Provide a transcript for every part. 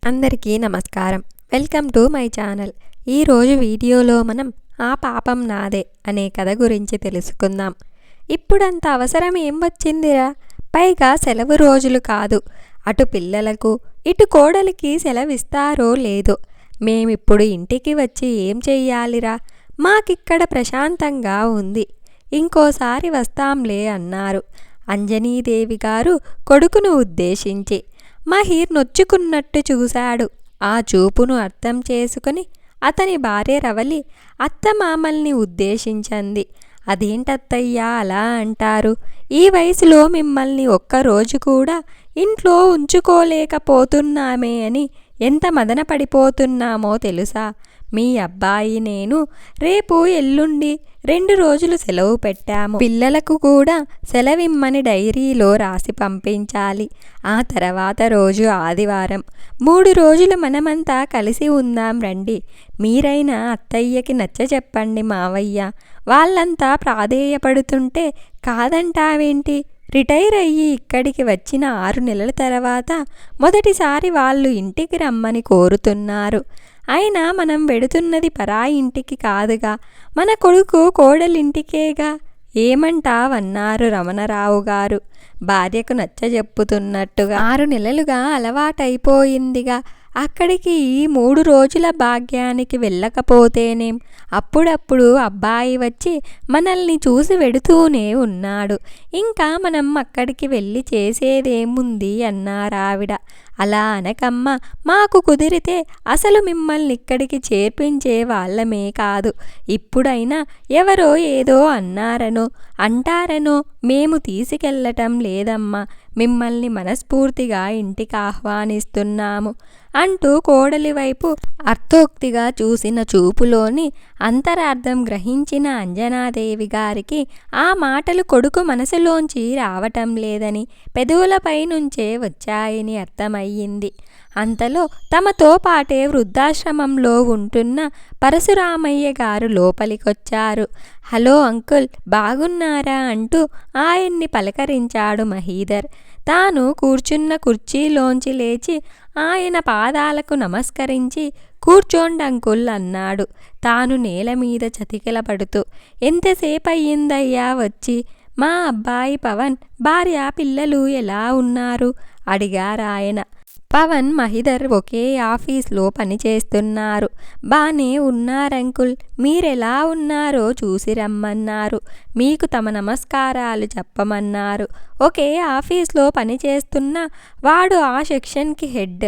అందరికీ నమస్కారం. Welcome to my channel. ఈరోజు వీడియోలో మనం ఆ పాపం నాదే అనే కథ గురించి తెలుసుకుందాం. ఇప్పుడంత అవసరం ఏం వచ్చిందిరా? పైగా సెలవు రోజులు కాదు. అటు పిల్లలకు ఇటు కోడలికి సెలవిస్తారో లేదో. మేమిప్పుడు ఇంటికి వచ్చి ఏం చెయ్యాలిరా? మాకిక్కడ ప్రశాంతంగా ఉంది. ఇంకోసారి వస్తాంలే అన్నారు అంజనీదేవి గారు కొడుకును ఉద్దేశించి. మహీర్ నొచ్చుకున్నట్టు చూశాడు. ఆ చూపును అర్థం చేసుకుని అతని భార్య రవలి అత్తమామల్ని ఉద్దేశించింది. అదేంటత్తయ్యా అలా అంటారు? ఈ వయసులో మిమ్మల్ని ఒక్కరోజు కూడా ఇంట్లో ఉంచుకోలేకపోతున్నామే అని ఎంత మదన పడిపోతున్నామో తెలుసా? మీ అబ్బాయి నేను రేపు ఎల్లుండి 2 రోజులు సెలవు పెట్టాము. పిల్లలకు కూడా సెలవిమ్మని డైరీలో రాసి పంపించాలి. ఆ తర్వాత రోజు ఆదివారం. 3 రోజులు మనమంతా కలిసి ఉందాం రండి. మీరైనా అత్తయ్యకి నచ్చ చెప్పండి మావయ్య. వాళ్ళంతా ప్రాధేయపడుతుంటే కాదంటావేంటి? రిటైర్ అయ్యి ఇక్కడికి వచ్చిన 6 నెలల తర్వాత మొదటిసారి వాళ్ళు ఇంటికి రమ్మని కోరుతున్నారు. అయినా మనం వెడుతున్నది పరాయి ఇంటికి కాదుగా, మన కొడుకు కోడలింటికేగా. ఏమంటావన్నారు రమణరావు గారు భార్యకు నచ్చజెప్పుతున్నట్టుగా. 6 నెలలుగా అలవాటైపోయిందిగా. అక్కడికి ఈ 3 రోజుల భాగ్యానికి వెళ్ళకపోతేనేం? అప్పుడప్పుడు అబ్బాయి వచ్చి మనల్ని చూసి వెడుతూనే ఉన్నాడు. ఇంకా మనం అక్కడికి వెళ్ళి చేసేదేముంది అన్నారావిడ. అలా అనకమ్మ, మాకు కుదిరితే అసలు మిమ్మల్ని ఇక్కడికి చేర్పించే వాళ్ళమే కాదు. ఇప్పుడైనా ఎవరో ఏదో అన్నారనో అంటారనో మేము తీసుకెళ్ళటం లేదమ్మా. మిమ్మల్ని మనస్ఫూర్తిగా ఇంటికి ఆహ్వానిస్తున్నాము అంటూ కోడలి వైపు అర్థోక్తిగా చూసిన చూపులోని అంతరార్థం గ్రహించిన అంజనాదేవి గారికి ఆ మాటలు కొడుకు మనసులోంచి రావటం లేదని, పెదవులపై నుంచే వచ్చాయని అర్థమయ్యింది. అంతలో తమతో పాటే వృద్ధాశ్రమంలో ఉంటున్న పరశురామయ్య గారు లోపలికొచ్చారు. హలో అంకుల్, బాగున్నారా అంటూ ఆయన్ని పలకరించాడు మహీధర్. తాను కూర్చున్న కుర్చీలోంచి లేచి ఆయన పాదాలకు నమస్కరించి కూర్చోండంకుల్ అన్నాడు. తాను నేల మీద చతికిలపడుతూ. ఎంతసేపయ్యిందయ్యా వచ్చి? మా అబ్బాయి పవన్, భార్య, పిల్లలు ఎలా ఉన్నారు అడిగారాయన. పవన్, మహీధర్ ఒకే ఆఫీస్లో పనిచేస్తున్నారు. బానే ఉన్నారంకుల్. మీరెలా ఉన్నారో చూసి రమ్మన్నారు. మీకు తమ నమస్కారాలు చెప్పమన్నారు. ఒకే ఆఫీస్లో పనిచేస్తున్న వాడు ఆ సెక్షన్కి హెడ్,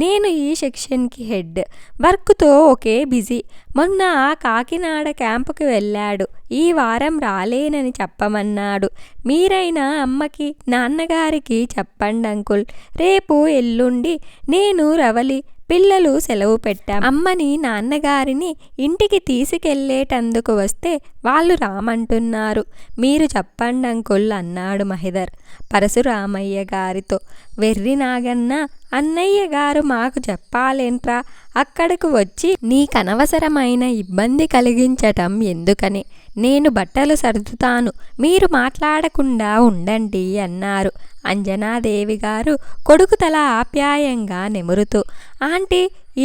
నేను ఈ సెక్షన్కి హెడ్. వర్క్తో ఒకే బిజీ. మొన్న ఆ కాకినాడ క్యాంపుకి వెళ్ళాడు. ఈ వారం రాలేనని చెప్పమన్నాడు. మీరైనా అమ్మకి నాన్నగారికి చెప్పండి అంకుల్. రేపు ఎల్లుండి నేను రవలి పిల్లలు సెలవు పెట్టాం. అమ్మని నాన్నగారిని ఇంటికి తీసుకెళ్లేటందుకు వస్తే వాళ్ళు రామంటున్నారు. మీరు చెప్పండి అంకుల్ అన్నాడు మహీధర్ పరశురామయ్య గారితో. వెర్రి నాగన్న, అన్నయ్య గారు మాకు చెప్పాలేంట్రా? అక్కడకు వచ్చి నీకనవసరమైన ఇబ్బంది కలిగించటం ఎందుకని? నేను బట్టలు సర్దుతాను, మీరు మాట్లాడకుండా ఉండండి అన్నారు అంజనాదేవి గారు కొడుకు తల ఆప్యాయంగా నిమురుతూ. ఆంటీ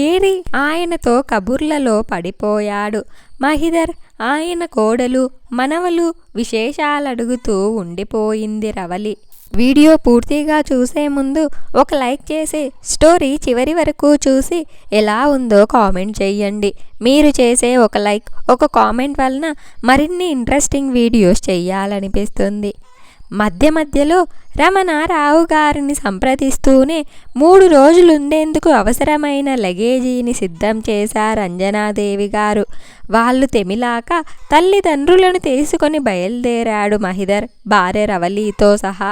ఏరి ఆయనతో కబుర్లలో పడిపోయాడు మహీధర్. ఆయన కోడలు, మనవలు విశేషాలడుగుతూ ఉండిపోయింది రవలి. వీడియో పూర్తిగా చూసే ముందు ఒక లైక్ చేసి స్టోరీ చివరి వరకు చూసి ఎలా ఉందో కామెంట్ చేయండి. మీరు చేసే ఒక లైక్, ఒక కామెంట్ వలన మరిన్ని ఇంట్రెస్టింగ్ వీడియోస్ చేయాలనిపిస్తుంది. మధ్యలో రమణారావు గారిని సంప్రదిస్తూనే 3 రోజులుండేందుకు అవసరమైన లగేజీని సిద్ధం చేశారు అంజనాదేవి గారు. వాళ్ళు తెమిలాక తల్లిదండ్రులను తీసుకొని బయలుదేరాడు మహీధర్ భార్య రవలితో సహా.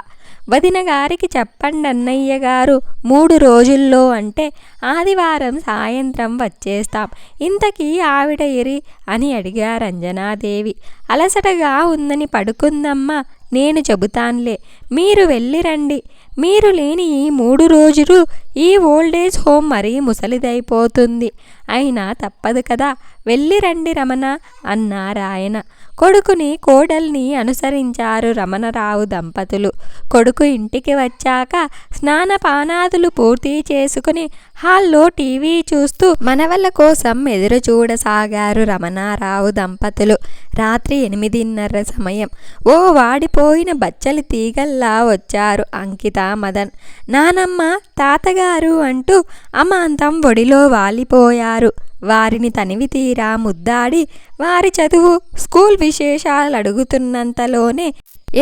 వదిన గారికి చెప్పండి అన్నయ్య గారు, 3 రోజుల్లో అంటే ఆదివారం సాయంత్రం వచ్చేస్తాం. ఇంతకీ ఆవిడ ఎరి అని అడిగారు అంజనాదేవి. అలసటగా ఉందని పడుకుందమ్మా, నేను చెబుతాన్లే, మీరు వెళ్ళిరండి. మీరు లేని ఈ 3 రోజులు ఈ ఓల్డేజ్ హోమ్ మరీ ముసలిదైపోతుంది. అయినా తప్పదు కదా, వెళ్ళిరండి రమణ అన్నారాయన. కొడుకుని కోడల్ని అనుసరించారు రమణరావు దంపతులు. కొడుకు ఇంటికి వచ్చాక స్నానపానాదులు పూర్తి చేసుకుని హాల్లో టీవీ చూస్తూ మనవల కోసం ఎదురు చూడసాగారు రమణారావు దంపతులు. రాత్రి 8:30 సమయం. ఓ వాడిపోయిన బచ్చలి తీగల్లా వచ్చారు అంకిత, మదన్. నానమ్మ, తాతగారు అంటూ అమాంతం ఒడిలో వాలిపోయారు. వారిని తనివి తీరా ముద్దాడి వారి చదువు, స్కూల్ విశేషాలు అడుగుతున్నంతలోనే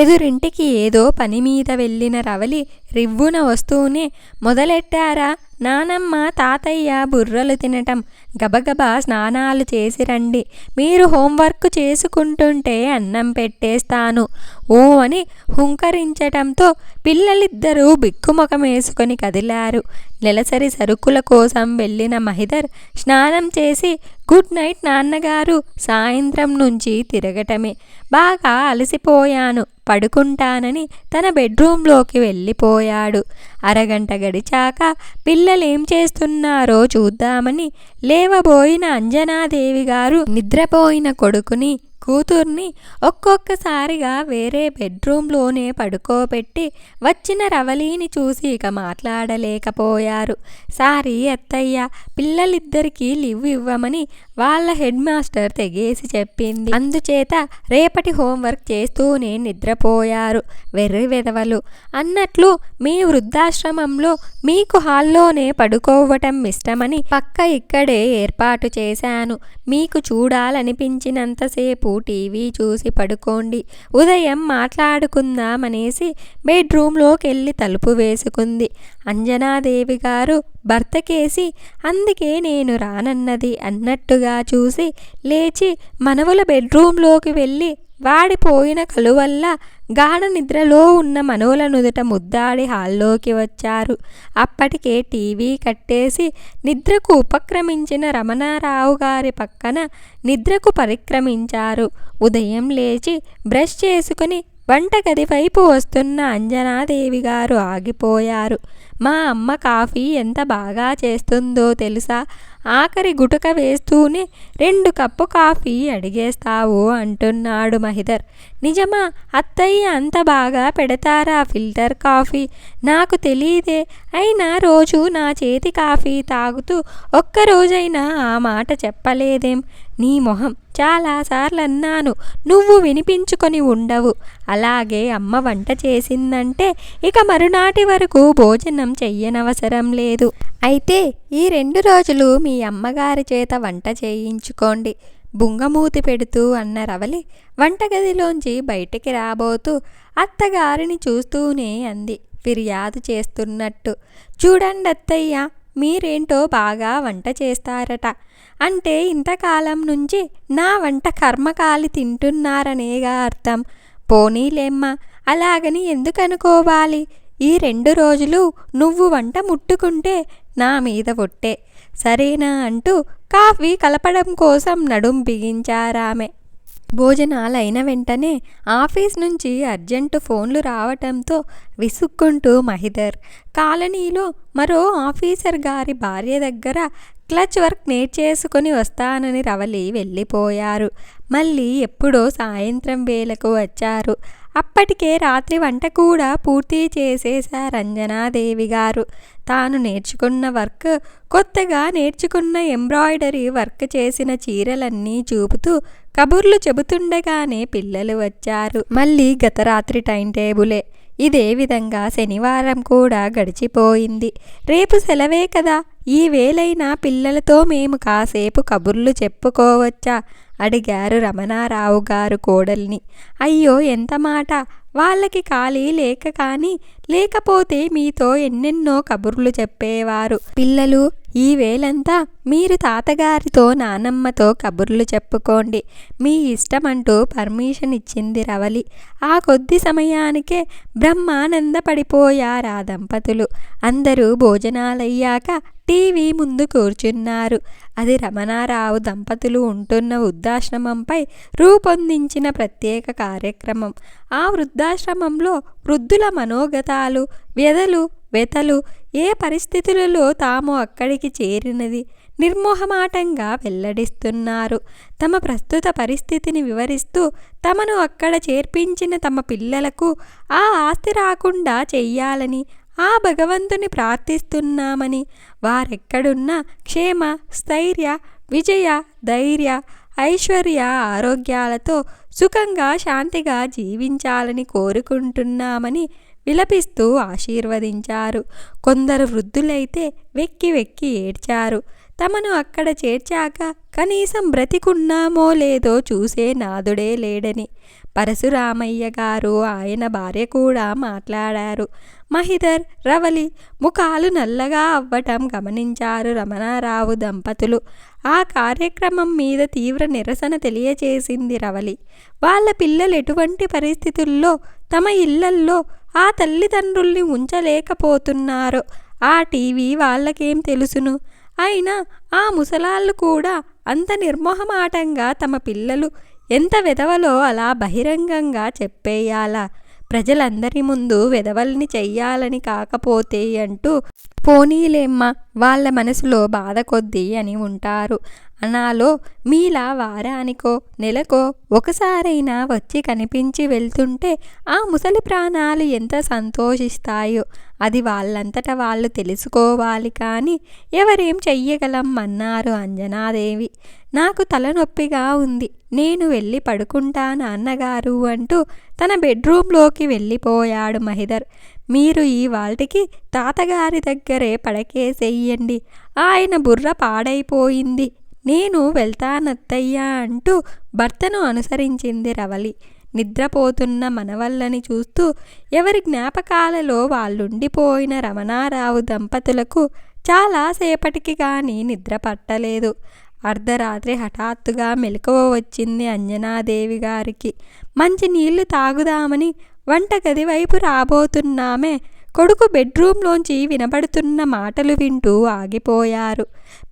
ఎదురింటికి ఏదో పని మీద వెళ్ళిన రవలి రివ్వున వస్తూనే, మొదలెట్టారా నానమ్మ, తాతయ్య బుర్రలు తినటం? గబగబా స్నానాలు చేసి రండి. మీరు హోంవర్క్ చేసుకుంటుంటే అన్నం పెట్టేస్తాను ఓ అని హుంకరించటంతో పిల్లలిద్దరూ బిక్కుముఖమేసుకొని కదిలారు. నెలసరి సరుకుల కోసం వెళ్ళిన మహిదర్ స్నానం చేసి, గుడ్ నైట్ నాన్నగారు, సాయంత్రం నుంచి తిరగటమే, బాగా అలసిపోయాను, పడుకుంటానని తన బెడ్రూంలోకి వెళ్ళిపోయాడు. అరగంట గడిచాక పిల్లలేం చేస్తున్నారో చూద్దామని లేవబోయిన అంజనాదేవి గారు నిద్రపోయిన కొడుకుని, కూతుర్ని ఒక్కొక్కసారిగా వేరే బెడ్రూంలోనే పడుకోబెట్టి వచ్చిన రవలీని చూసి ఇక మాట్లాడలేకపోయారు. సారీ అత్తయ్య, పిల్లలిద్దరికీ లీవ్ ఇవ్వమని వాళ్ళ హెడ్ మాస్టర్ తెగేసి చెప్పింది. అందుచేత రేపటి హోంవర్క్ చేస్తూనే నిద్రపోయారు వెర్రి వెధవలు. అన్నట్లు మీ వృద్ధాశ్రమంలో మీకు హాల్లోనే పడుకోవటం ఇష్టమని పక్క ఇక్కడే ఏర్పాటు చేశాను. మీకు చూడాలనిపించినంతసేపు టీవీ చూసి పడుకోండి. ఉదయం మాట్లాడుకుందామనేసి బెడ్రూంలోకెళ్ళి తలుపు వేసుకుంది అంజనాదేవి గారు భర్తకేసి. అందుకే నేను రానన్నది అన్నట్టుగా చూసి లేచి మనవల బెడ్రూంలోకి వెళ్ళి వాడిపోయిన కలువల్ల గాఢ నిద్రలో ఉన్న మనవల నుదుట ముద్దాడి హాల్లోకి వచ్చారు. అప్పటికే టీవీ కట్టేసి నిద్రకు ఉపక్రమించిన రమణారావు గారి పక్కన నిద్రకు పరిక్రమించారు. ఉదయం లేచి బ్రష్ చేసుకుని వంటగది వైపు వస్తున్న అంజనాదేవి గారు ఆగిపోయారు. మా అమ్మ కాఫీ ఎంత బాగా చేస్తుందో తెలుసా? ఆఖరి గుటక వేస్తూనే 2 కప్పు కాఫీ అడిగేస్తావు అంటున్నాడు మహిదర్. నిజమా అత్తయ్య, అంత బాగా పెడతారా ఫిల్టర్ కాఫీ? నాకు తెలీదే. అయినా రోజు నా చేతి కాఫీ తాగుతూ ఒక్కరోజైనా ఆ మాట చెప్పలేదేం? నీ మొహం, చాలాసార్లు అన్నాను, నువ్వు వినిపించుకొని ఉండవు. అలాగే అమ్మ వంట చేసిందంటే ఇక మరునాటి వరకు భోజనం చెయ్యనవసరం లేదు. అయితే ఈ 2 రోజులు మీ అమ్మగారి చేత వంట చేయించుకోండి బుంగమూతి పెడుతూ అన్న రవలి వంటగదిలోంచి బయటికి రాబోతూ అత్తగారిని చూస్తూనే అంది ఫిర్యాదు చేస్తున్నట్టు. చూడండి అత్తయ్య, మీరేంటో బాగా వంట చేస్తారట. అంటే ఇంతకాలం నుంచి నా వంట కర్మకాలి తింటున్నారనేగా అర్థం. పోనీలేమ్మా, అలాగని ఎందుకనుకోవాలి? ఈ 2 రోజులు నువ్వు వంట ముట్టుకుంటే నా మీద ఒట్టే, సరేనా అంటూ కాఫీ కలపడం కోసం నడుం బిగించారామె. భోజనాలైన వెంటనే ఆఫీస్ నుంచి అర్జెంటు ఫోన్లు రావటంతో విసుక్కుంటూ మహిదర్ కాలనీలో మరో ఆఫీసర్ గారి భార్య దగ్గర క్లచ్ వర్క్ నేర్చేసుకుని వస్తానని రవలి వెళ్ళిపోయారు. మళ్ళీ ఎప్పుడో సాయంత్రం వేళకు వచ్చారు. అప్పటికే రాత్రి వంట కూడా పూర్తి చేసేశారు అంజనాదేవి గారు. తాను నేర్చుకున్న వర్క్, కొత్తగా నేర్చుకున్న ఎంబ్రాయిడరీ వర్క్ చేసిన చీరలన్నీ చూపుతూ కబుర్లు చెబుతుండగానే పిల్లలు వచ్చారు. మళ్ళీ గత రాత్రి టైం టేబులే. ఇదే విధంగా శనివారం కూడా గడిచిపోయింది. రేపు సెలవే కదా, ఈ వేళైనా పిల్లలతో మేము కాసేపు కబుర్లు చెప్పుకోవచ్చా అడిగారు రమణారావు గారు కోడల్ని. అయ్యో, ఎంత మాట! వాళ్ళకి ఖాళీ లేక కానీ, లేకపోతే మీతో ఎన్నెన్నో కబుర్లు చెప్పేవారు. పిల్లలు, ఈ వేళంతా మీరు తాతగారితో నానమ్మతో కబుర్లు చెప్పుకోండి, మీ ఇష్టమంటూ పర్మిషన్ ఇచ్చింది రవలి. ఆ కొద్ది సమయానికే బ్రహ్మానందపడిపోయారు ఆ దంపతులు. అందరూ భోజనాలయ్యాక టీవీ ముందు కూర్చున్నారు. అది రమణారావు దంపతులు ఉంటున్న వృద్ధాశ్రమంపై రూపొందించిన ప్రత్యేక కార్యక్రమం. ఆ వృద్ధాశ్రమంలో వృద్ధుల మనోగతాలు, వ్యధలు, వెతలు, ఏ పరిస్థితులలో తాము అక్కడికి చేరినది, నిర్మోహమాటంగా వెల్లడిస్తున్నారు. తమ ప్రస్తుత పరిస్థితిని వివరిస్తూ తమను అక్కడ చేర్పించిన తమ పిల్లలకు ఆ ఆస్తి రాకుండా చెయ్యాలని ఆ భగవంతుని ప్రార్థిస్తున్నామని, వారెక్కడున్నా క్షేమ, స్థైర్య, విజయ, ధైర్య, ఐశ్వర్య, ఆరోగ్యాలతో సుఖంగా శాంతిగా జీవించాలని కోరుకుంటున్నామని విలపిస్తూ ఆశీర్వదించారు. కొందరు వృద్ధులైతే వెక్కి వెక్కి ఏడ్చారు. తమను అక్కడ చేర్చాక కనీసం బ్రతికున్నామో లేదో చూసే నాదుడే లేడని. పరశురామయ్య గారు, ఆయన భార్య కూడా మాట్లాడారు. మహిధర్, రవలి ముఖాలు నల్లగా అవ్వటం గమనించారు రమణారావు దంపతులు. ఆ కార్యక్రమం మీద తీవ్ర నిరసన తెలియచేసింది రవలి. వాళ్ళ పిల్లలు ఎటువంటి పరిస్థితుల్లో తమ ఇళ్లల్లో ఆ తల్లిదండ్రుల్ని ఉంచలేకపోతున్నారో ఆ టీవీ వాళ్ళకేం తెలుసును? అయినా ఆ ముసలాళ్ళు కూడా అంత నిర్మోహమాటంగా తమ పిల్లలు ఎంత వెధవలో అలా బహిరంగంగా చెప్పేయాలా? ప్రజలందరి ముందు వెధవల్ని చెయ్యాలని కాకపోతే అంటూ పోనీలేమ్మ, వాళ్ళ మనసులో బాధ కొద్దీ అని ఉంటారు. అనాలో మీలా వారానికో నెలకో ఒకసారైనా వచ్చి కనిపించి వెళ్తుంటే ఆ ముసలి ప్రాణాలు ఎంత సంతోషిస్తాయో అది వాళ్ళంతట వాళ్ళు తెలుసుకోవాలి. కానీ ఎవరేం చెయ్యగలం అన్నారు అంజనాదేవి. నాకు తలనొప్పిగా ఉంది, నేను వెళ్ళి పడుకుంటా నాన్నగారు అంటూ తన బెడ్రూంలోకి వెళ్ళిపోయాడు మహిధర్. మీరు ఈ వాల్టికి తాతగారి దగ్గరే పడకేసెయ్యండి, ఆయన బుర్ర పాడైపోయింది, నేను వెళ్తానత్తయ్యా అంటూ భర్తను అనుసరించింది రవలి. నిద్రపోతున్న మనవళ్ళని చూస్తూ ఎవరి జ్ఞాపకాలలో వాళ్ళుండిపోయిన రమణారావు దంపతులకు చాలాసేపటికి కానీ నిద్ర పట్టలేదు. అర్ధరాత్రి హఠాత్తుగా మెలకువ వచ్చింది అంజనాదేవి గారికి. మంచి నీళ్లు తాగుదామని వంటగది వైపు రాబోతున్నామే కొడుకు బెడ్రూంలోంచి వినబడుతున్న మాటలు వింటూ ఆగిపోయారు.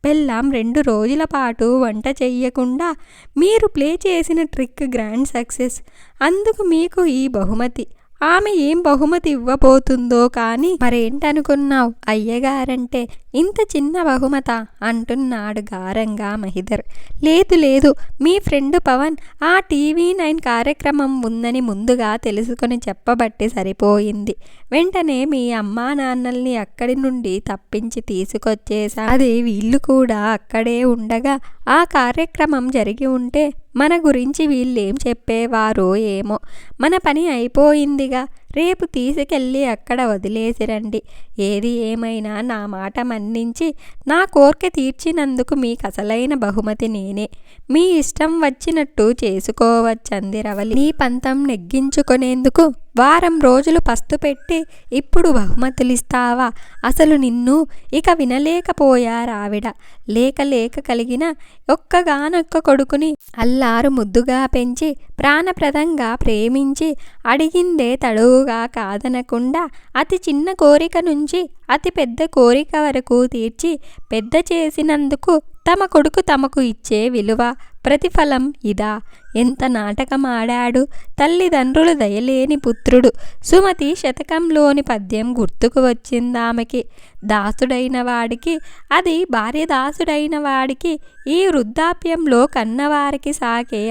పెళ్ళాం 2 రోజుల పాటు వంట చెయ్యకుండా మీరు ప్లే చేసిన ట్రిక్ గ్రాండ్ సక్సెస్, అందుకు మీకు ఈ బహుమతి. ఆమె ఏం బహుమతి ఇవ్వబోతుందో కానీ మరేంటనుకున్నావు అయ్యగారంటే ఇంత చిన్న బహుమత అంటున్నాడు గారంగా మహిధర్. లేదు లేదు, మీ ఫ్రెండ్ పవన్ ఆ TV9 కార్యక్రమం ఉందని ముందుగా తెలుసుకొని చెప్పబట్టి సరిపోయింది. వెంటనే మీ అమ్మా నాన్నల్ని అక్కడి నుండి తప్పించి తీసుకొచ్చేసా. అదే వీళ్ళు కూడా అక్కడే ఉండగా ఆ కార్యక్రమం జరిగి ఉంటే మన గురించి వీళ్ళేం చెప్పేవారో ఏమో. మన పని అయిపోయిందిగా, రేపు తీసుకెళ్ళి అక్కడ వదిలేసిరండి. ఏది ఏమైనా నా మాట మన్నించి నా కోరిక తీర్చినందుకు మీకు అసలైన బహుమతి నేనే. మీ ఇష్టం వచ్చినట్టు చేసుకోవచ్చంది రవలి. నీ పంతం నెగ్గించుకునేందుకు వారం రోజులు పస్తు పెట్టి ఇప్పుడు బహుమతులిస్తావా? అసలు నిన్ను ఇక వినలేకపోయారావిడ. లేక లేక కలిగిన ఒక్కగానొక్క కొడుకుని అల్లారు ముద్దుగా పెంచి ప్రాణప్రదంగా ప్రేమించి అడిగిందే తడువుగా కాదనకుండా అతి చిన్న కోరిక నుంచి అతి పెద్ద కోరిక వరకు తీర్చి పెద్ద చేసినందుకు తమ కొడుకు తమకు ఇచ్చే విలువ ప్రతిఫలం ఇదా? ఎంత నాటకమాడాడు! తల్లిదండ్రులు దయలేని పుత్రుడు. సుమతి శతకంలోని పద్యం గుర్తుకు వచ్చిందామెకి. దాసుడైన వాడికి, అది భార్య దాసుడైన వాడికి ఈ వృద్ధాప్యంలో కన్నవారికి సాకే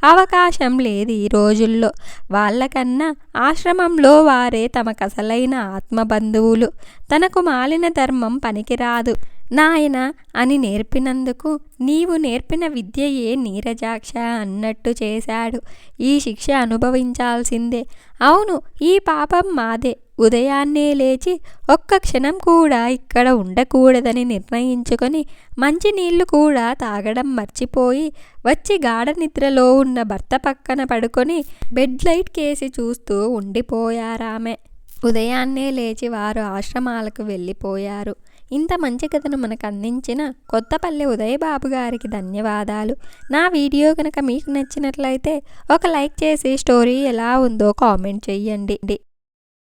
అవకాశం లేదు ఈ రోజుల్లో. వాళ్ళకన్నా ఆశ్రమంలో వారే తమకసలైన ఆత్మబంధువులు. తనకు మాలిన ధర్మం పనికిరాదు నాయన అని నేర్పినందుకు నీవు నేర్పిన విద్యయే నీరజాక్ష అన్నట్టు చేశాడు. ఈ శిక్ష అనుభవించాల్సిందే. అవును, ఈ పాపం మాదే. ఉదయాన్నే లేచి ఒక్క క్షణం కూడా ఇక్కడ ఉండకూడదని నిర్ణయించుకొని మంచినీళ్లు కూడా తాగడం మర్చిపోయి వచ్చి గాఢ నిద్రలో ఉన్న భర్త పక్కన పడుకొని బెడ్ లైట్ కేసి చూస్తూ ఉండిపోయారామె. ఉదయాన్నే లేచి వారు ఆశ్రమాలకు వెళ్ళిపోయారు. ఇంత మంచి కథను మనకు అందించిన కొత్తపల్లి ఉదయ్ బాబు గారికి ధన్యవాదాలు. నా వీడియో కనుక మీకు నచ్చినట్లయితే ఒక లైక్ చేసి స్టోరీ ఎలా ఉందో కామెంట్ చెయ్యండి.